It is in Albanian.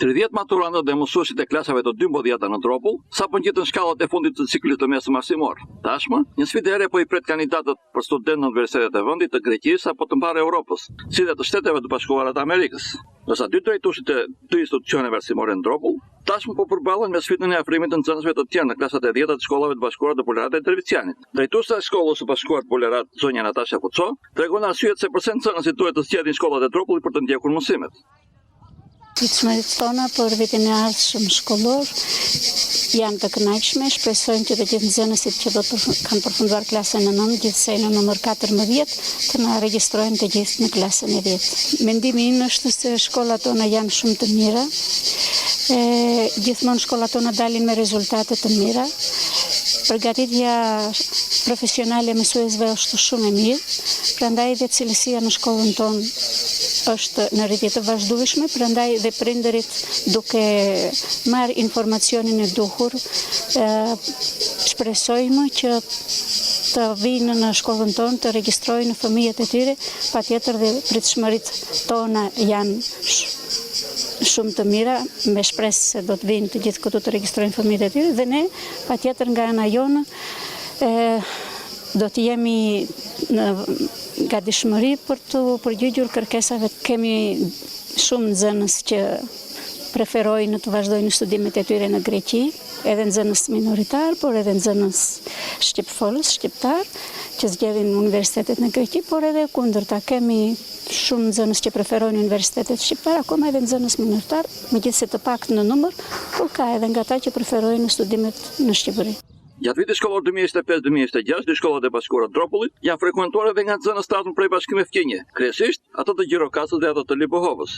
30 maturantët dhe mësuesit e klasave të 12 në Dropull sapo ngjitën shkallët e fundit të ciklit të mesëm arsimor. Tashmë, një sfidë e re po i pret kandidatët për studentë në universitetet e vendit të Greqisë apo të mbarë Europës, si dhe të Shteteve të Bashkuara të Amerikës. Ndërsa dy drejtuesit e dy institucioneve arsimore në Dropull tashmë po përballen me sfidën e afrimit të nxënësve të tjerë në klasat e 10 të shkollave të bashkuara të Bulerat e Drevicianit. Drejtuesa e shkollës së bashkuar të Bulerat, zonja Natasha Kuco, tregon arsyet se pse nxënësit duhet të zgjedhin shkollat e Dropullit për të ndjekur mësimet. Pritshmëritë tona për vitin e ardhshëm shkollor janë të kënaqshme. Shpresojmë që të gjithë nxënësit që do të kanë përfunduar klasën e 9, gjithsej në numër 14, të na regjistrojnë të gjithë në klasën e 10. Mendimi im është se shkollat tona janë shumë të mira. Gjithmonë shkollat tona dalin me rezultate të mira. Përgatitja profesionale e mësuesve është shumë e mirë, prandaj dhe cilësia në shkollën tonë është në rritje të vazhdueshme, prandaj dhe prindërit duke marrë informacionin e duhur, shpresojmë që të vinë në shkollën tonë të regjistrojnë fëmijët e tyre, patjetër dhe pritshmëritë tona janë shumë të mira, me shpresë se do të vinë të gjithë këtu të regjistrojnë fëmijët e tyre dhe ne patjetër nga ana jonë do të jemi në gatishmëri për të përgjigjur kërkesave. Kemi shumë nxënës që preferojnë të vazhdojnë studimet e tyre në Greqi, edhe nxënës minoritar, por edhe nxënës shqipfolës, shqiptar, që zgjedhin universitetet në Greqi, por edhe kundërta. Kemi shumë nxënës që preferojnë universitetet shqiptar, akoma edhe nxënës minoritar, megjithëse të pak në numër, por ka edhe nga ata që preferojnë studimet në Shqipëri. Gjatë vitit shkollor 2025-2026, dy shkollat e bashkuara të Dropullit janë frekuentuar edhe nga nxënës të ardhur prej Bashkimit Fqinje, kryesisht ato të Gjirokastës dhe ato të Libohovës.